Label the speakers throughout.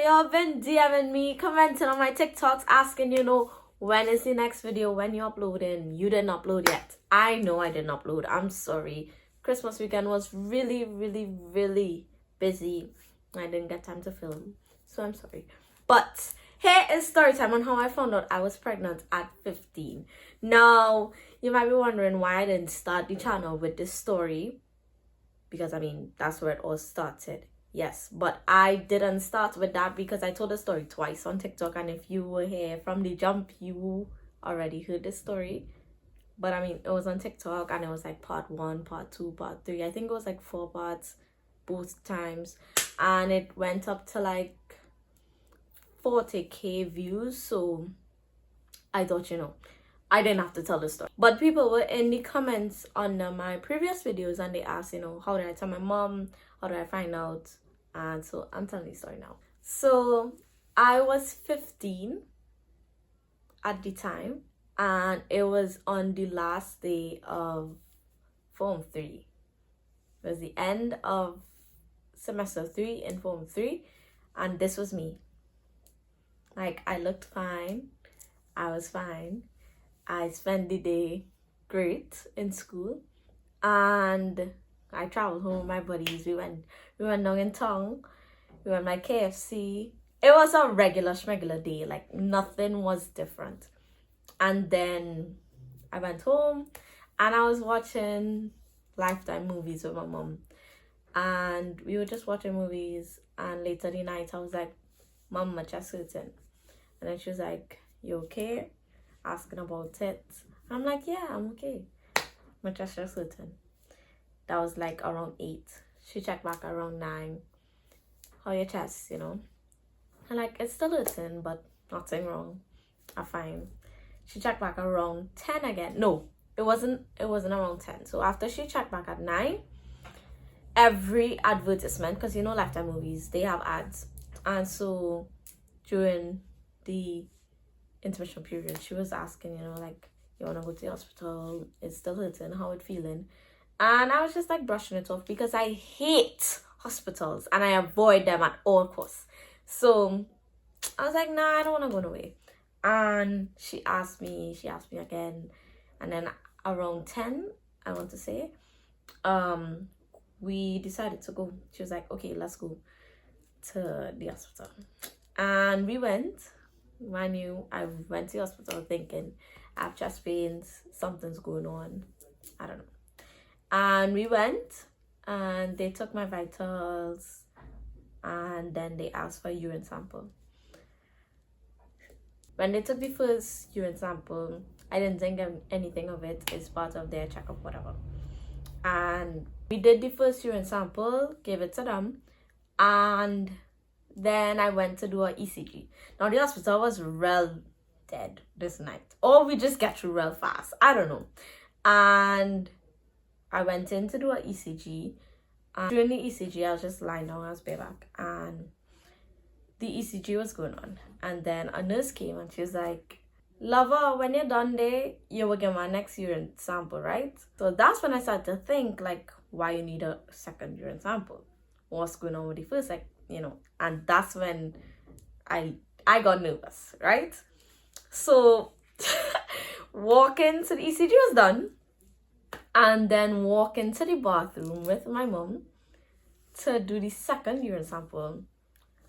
Speaker 1: y'all been DMing me, commenting on my TikToks, asking, when is the next video, when you uploading? You didn't upload yet. I know I didn't upload. I'm sorry. Christmas weekend was really, really, really busy. I didn't get time to film, so I'm sorry. But here is story time on how I found out I was pregnant at 15. Now, you might be wondering why I didn't start the channel with this story. Because, that's where it all started. Yes, but I didn't start with that because I told the story twice on TikTok. And if you were here from the jump, you already heard the story. But, it was on TikTok and it was like part 1, part 2, part 3. I think it was like 4 parts both times. And it went up to like 40k views. So I thought, I didn't have to tell the story. But people were in the comments on my previous videos and they asked, how did I tell my mom? How did I find out? And so I'm telling the story now. So I was 15 at the time and it was on the last day of Form 3. It was the end of semester 3 in Form 3 and this was me. Like, I looked fine. I was fine. I spent the day great in school and I traveled home with my buddies. We went down in town. We went like KFC. It was a regular schmegular day. Like, nothing was different. And then I went home and I was watching Lifetime movies with my mom. And we were just watching movies and later the night I was like, Mom, my chest hurting. And then she was like, you okay? Asking about it. I'm like, yeah, I'm okay. My chest just hurting. That was like around 8. She checked back around 9. How your chest, I'm like, it's still hurting, but nothing wrong. I'm fine. She checked back around 10 again. No, it wasn't around 10. So after she checked back at 9, every advertisement, because Lifetime movies, they have ads. And so during the intermission period, she was asking, like, you want to go to the hospital? It's still hurting. How it feeling? And I was just like brushing it off because I hate hospitals and I avoid them at all costs. So I was like, nah, I don't want to go away. And she asked me again. And then around 10, I want to say, we decided to go. She was like, okay, let's go to the hospital. And we went. I knew I went to the hospital thinking I have chest pains, something's going on. I don't know. And we went and they took my vitals and then they asked for a urine sample. When they took the first urine sample, I didn't think anything of it. It's part of their checkup, whatever. And we did the first urine sample, gave it to them, and then I went to do an ECG. Now the hospital was real dead this night. Or we just get through real fast. I don't know. And I went in to do an ECG. And during the ECG, I was just lying down, I was bareback. And the ECG was going on. And then a nurse came and she was like, Lover, when you're done there, you will get my next urine sample, right? So that's when I started to think, like, why you need a second urine sample? What's going on with the first, and that's when I got nervous, right? So walking to the ECG was done. And then walk into the bathroom with my mom to do the second urine sample.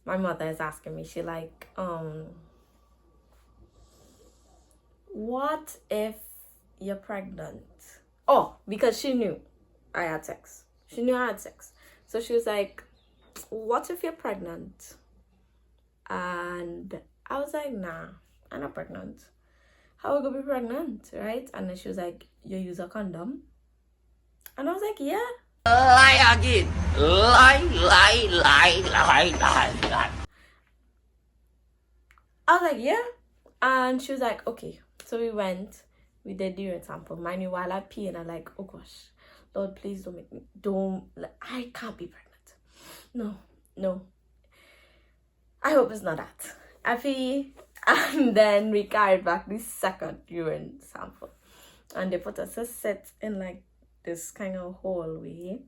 Speaker 1: My mother is asking me, she like, what if you're pregnant? Oh, because she knew I had sex. She knew I had sex. So she was like, what if you're pregnant? And I was like, nah, I'm not pregnant. How are we gonna be pregnant, right? And then she was like, you use a condom? And I was like, yeah.
Speaker 2: Lie again. Lie.
Speaker 1: I was like, yeah. And she was like, okay. So we did the urine sample. Mind you, while I pee and I'm like, oh gosh, Lord, please don't make me, I can't be pregnant. No. I hope it's not that. I pee and then we carried back the second urine sample. And they put us to sit in like this kind of hallway.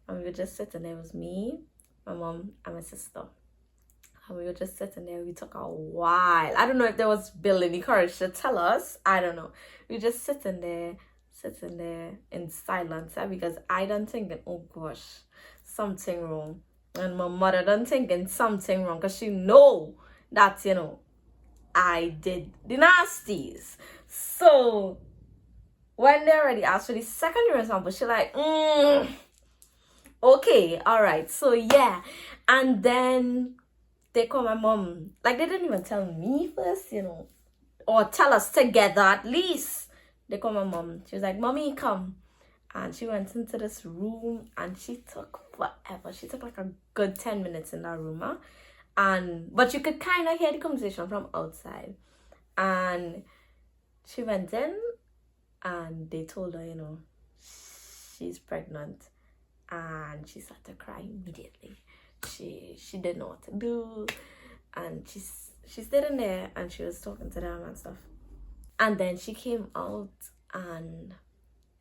Speaker 1: And we were just sitting there. It was me, my mom, and my sister. And we were just sitting there. We took a while. I don't know if there was Bill any courage to tell us. I don't know. We were just sitting there in silence, because I done thinking, oh gosh, something wrong. And my mother done thinking something wrong, because she know that, I did the nasties. So when they already asked for the second urine sample, she like, okay, all right. So yeah. And then they call my mom. Like, they didn't even tell me first, or tell us together at least. They call my mom. She was like, Mommy, come. And she went into this room and she took forever. She took like a good 10 minutes in that room, huh? But you could kind of hear the conversation from outside. And she went in and they told her, she's pregnant. And she started crying immediately. She didn't know what to do. And she's sitting there and she was talking to them and stuff. And then she came out and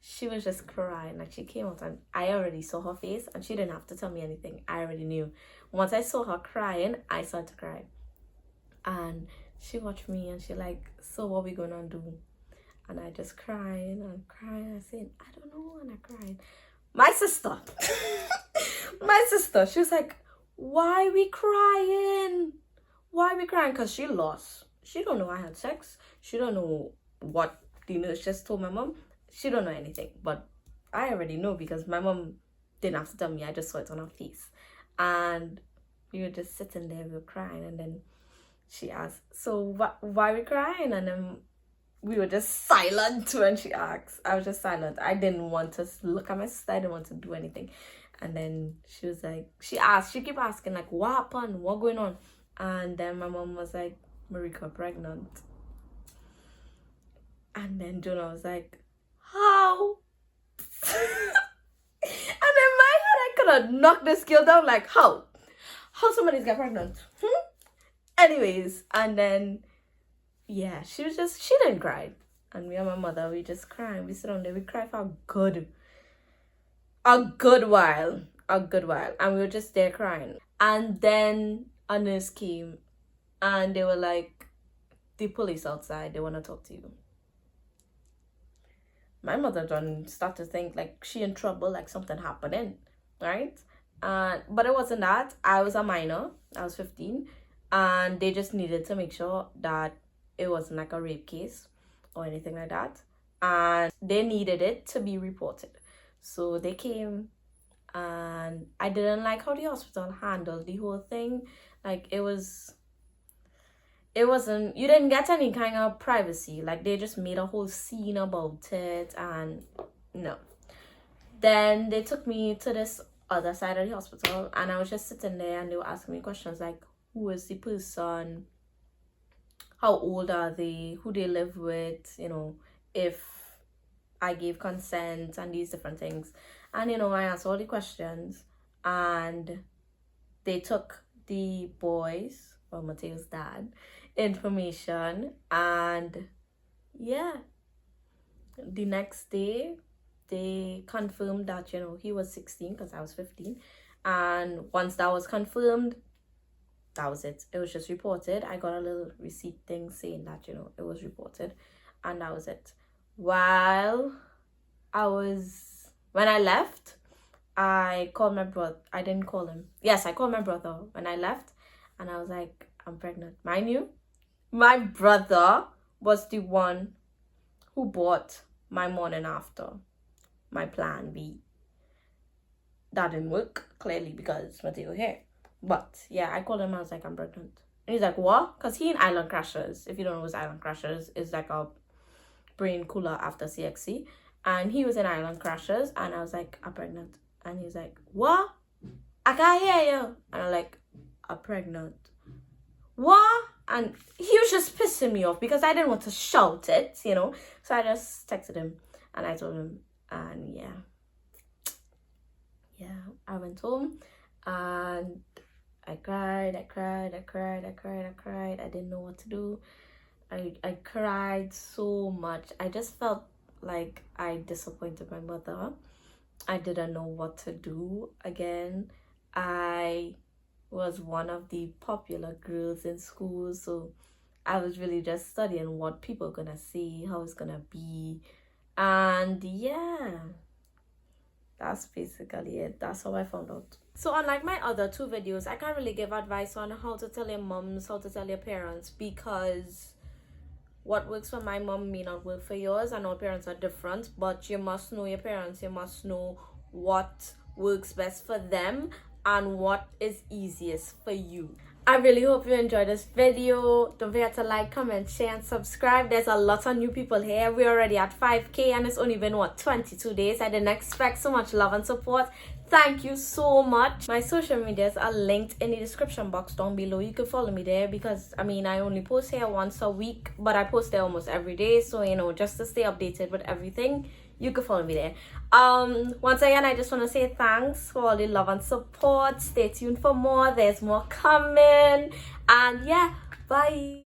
Speaker 1: she was just crying. Like, she came out and I already saw her face and she didn't have to tell me anything. I already knew. Once I saw her crying, I started to cry. And she watched me and she like, so what we gonna do? And I just crying and crying. I said, I don't know. And I cried. My sister, she was like, why we crying? Why we crying? Because she lost. She don't know I had sex. She don't know what the nurse just told my mom. She don't know anything. But I already know because my mom didn't have to tell me. I just saw it on her face. And we were just sitting there, we were crying. And then she asked, so why we crying? And then we were just silent when she asked. I was just silent. I didn't want to look at my sister. I didn't want to do anything. And then she was like, she kept asking, like, what happened? What going on? And then my mom was like, Marika pregnant. And then Jonah was like, how? And in my head, I could have knocked the scale down, like, how? How somebody's got pregnant? Anyways, and then yeah, she didn't cry. And me and my mother, we just cried. We sit down there, we cried for a good while. And we were just there crying. And then a nurse came and they were like, the police outside, they want to talk to you. My mother done start to think like she in trouble, like something happening, right? But it wasn't that. I was a minor. I was 15. And they just needed to make sure that it wasn't like a rape case or anything like that. And they needed it to be reported. So they came and I didn't like how the hospital handled the whole thing. Like, it wasn't, you didn't get any kind of privacy. Like, they just made a whole scene about it and no. Then they took me to this other side of the hospital and I was just sitting there and they were asking me questions like, who is the person? How old are they? Who they live with? If I gave consent and these different things. And, I answered all the questions and they took the boys, or Mateo's dad, information. And yeah, the next day, they confirmed that, he was 16 because I was 15. And once that was confirmed, that was it. It was just reported. I got a little receipt thing saying that, it was reported. And that was it. When I left, I called my brother. I didn't call him. Yes, I called my brother when I left. And I was like, I'm pregnant. Mind you, my brother was the one who bought my morning after, my plan B. That didn't work, clearly, because Mateo here. But yeah, I called him. I was like, I'm pregnant. And he's like, what? Because he in Island Crashers. If you don't know what Island Crashers is, like a brain cooler after CXC. And he was in Island Crashers. And I was like, I'm pregnant. And he's like, what? I can't hear you. And I'm like, I'm pregnant. What? And he was just pissing me off because I didn't want to shout it, So I just texted him and I told him. And yeah, I went home and I cried. I didn't know what to do. I cried so much. I just felt like I disappointed my mother. I didn't know what to do again. I was one of the popular girls in school, so I was really just studying what people are gonna say, how it's gonna be, and yeah, that's basically it. That's how I found out. So unlike my other two videos, I can't really give advice on how to tell your moms, how to tell your parents, because what works for my mom may not work for yours, and all parents are different. But you must know your parents, you must know what works best for them and what is easiest for you. I really hope you enjoyed this video. Don't forget to like, comment, share, and subscribe. There's a lot of new people here. We're already at 5K, and it's only been, what, 22 days. I didn't expect so much love and support. Thank you so much. My social medias are linked in the description box down below. You can follow me there because, I mean, I only post here once a week, but I post there almost every day. So, you know, just to stay updated with everything, you can follow me there. Once again, I just want to say thanks for all the love and support. Stay tuned for more. There's more coming. And yeah, bye.